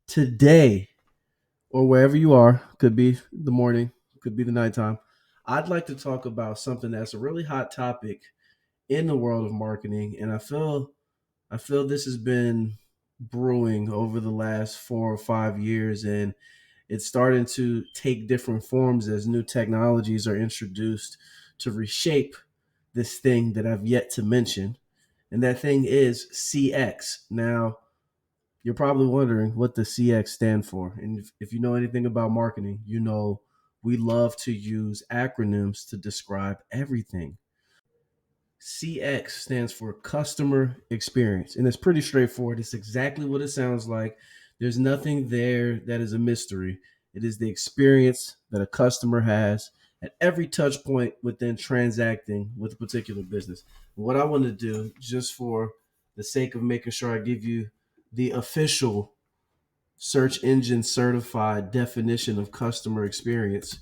Today, or wherever you are, could be the morning, could be the nighttime, I'd like to talk about something that's a really hot topic in the world of marketing. And I feel this has been brewing over the last 4 or 5 years, and it's starting to take different forms as new technologies are introduced to reshape this thing that I've yet to mention. And that thing is CX. Now, you're probably wondering what the CX stand for. And if you know anything about marketing, you know we love to use acronyms to describe everything. CX stands for customer experience, and it's pretty straightforward. It's exactly what it sounds like. There's nothing there that is a mystery. It is the experience that a customer has at every touch point within transacting with a particular business. What I want to do, just for the sake of making sure I give you the official search engine certified definition of customer experience.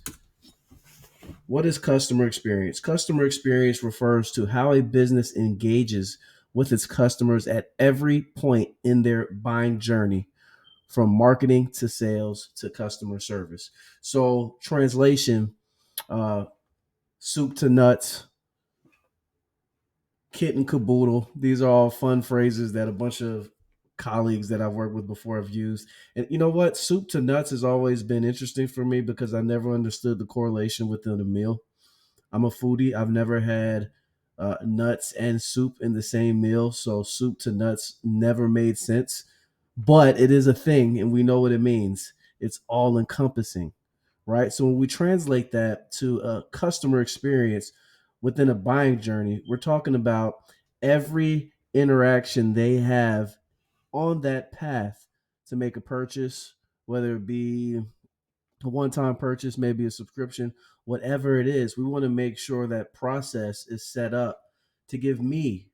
What is customer experience? Customer experience refers to how a business engages with its customers at every point in their buying journey, from marketing to sales to customer service. So, translation, uh, soup to nuts, kit and caboodle. These are all fun phrases that a bunch of colleagues that I've worked with before have used. And you know what? Soup to nuts has always been interesting for me because I never understood the correlation within a meal. I'm a foodie. I've never had nuts and soup in the same meal. So soup to nuts never made sense. But it is a thing and we know what it means. It's all encompassing, right? So when we translate that to a customer experience within a buying journey, we're talking about every interaction they have on that path to make a purchase, whether it be a one-time purchase, maybe a subscription, whatever it is. We want to make sure that process is set up to give me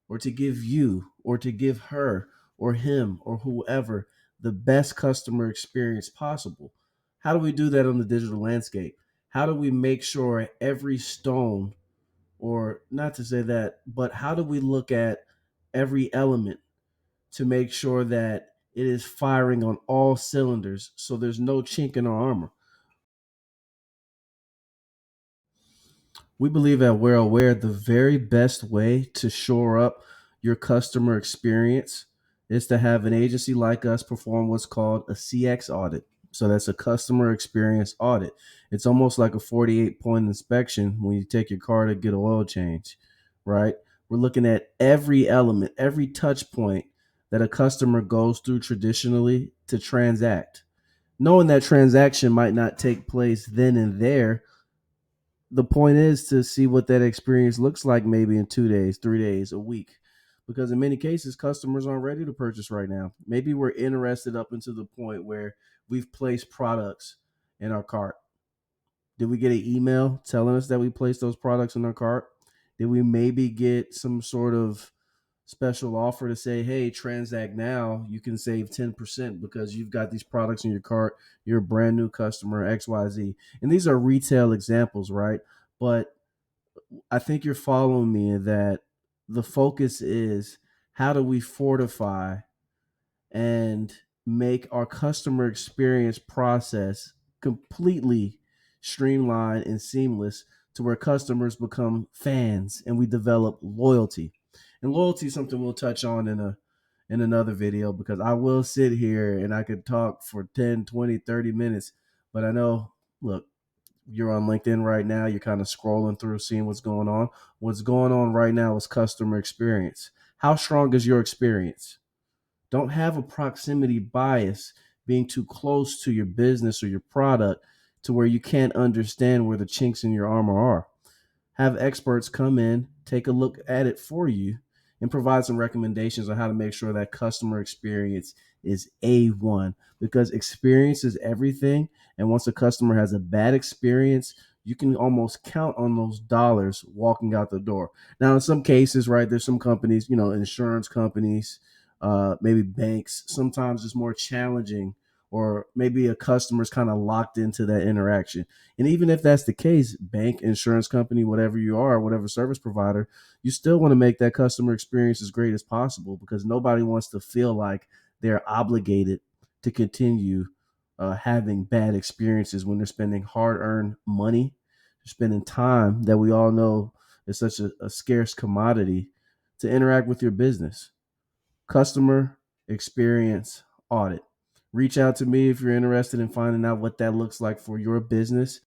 or to give you or to give her or him or whoever the best customer experience possible. How do we do that on the digital landscape? How do we make sure every stone, or not to say that, but how do we look at every element to make sure that it is firing on all cylinders so there's no chink in our armor? We believe at Whereoware the very best way to shore up your customer experience is to have an agency like us perform what's called a CX audit. So that's a customer experience audit. It's almost like a 48-point inspection when you take your car to get an oil change, right? We're looking at every element, every touch point that a customer goes through traditionally to transact. Knowing that transaction might not take place then and there, the point is to see what that experience looks like maybe in 2 days, 3 days, a week. Because in many cases, customers aren't ready to purchase right now. Maybe we're interested up until the point where we've placed products in our cart. Did we get an email telling us that we placed those products in our cart? Did we maybe get some sort of special offer to say, hey, transact now, you can save 10% because you've got these products in your cart, you're a brand new customer, XYZ. And these are retail examples, right? But I think you're following me in that the focus is how do we fortify and make our customer experience process completely streamlined and seamless to where customers become fans and we develop loyalty. And loyalty is something we'll touch on in another video because I will sit here and I could talk for 10, 20, 30 minutes, but I know, look, you're on LinkedIn right now, you're kind of scrolling through seeing what's going on. What's going on right now is customer experience. How strong is your experience? Don't have a proximity bias, being too close to your business or your product to where you can't understand where the chinks in your armor are. Have experts come in, take a look at it for you, and provide some recommendations on how to make sure that customer experience is A1, because experience is everything. And once a customer has a bad experience, you can almost count on those dollars walking out the door. Now, in some cases, right, there's some companies, insurance companies, maybe banks, sometimes it's more challenging, or maybe a customer's kind of locked into that interaction. And even if that's the case, bank, insurance company, whatever you are, whatever service provider, you still want to make that customer experience as great as possible because nobody wants to feel like they're obligated to continue having bad experiences when they're spending hard-earned money, spending time that we all know is such a scarce commodity to interact with your business. Customer experience audit. Reach out to me if you're interested in finding out what that looks like for your business.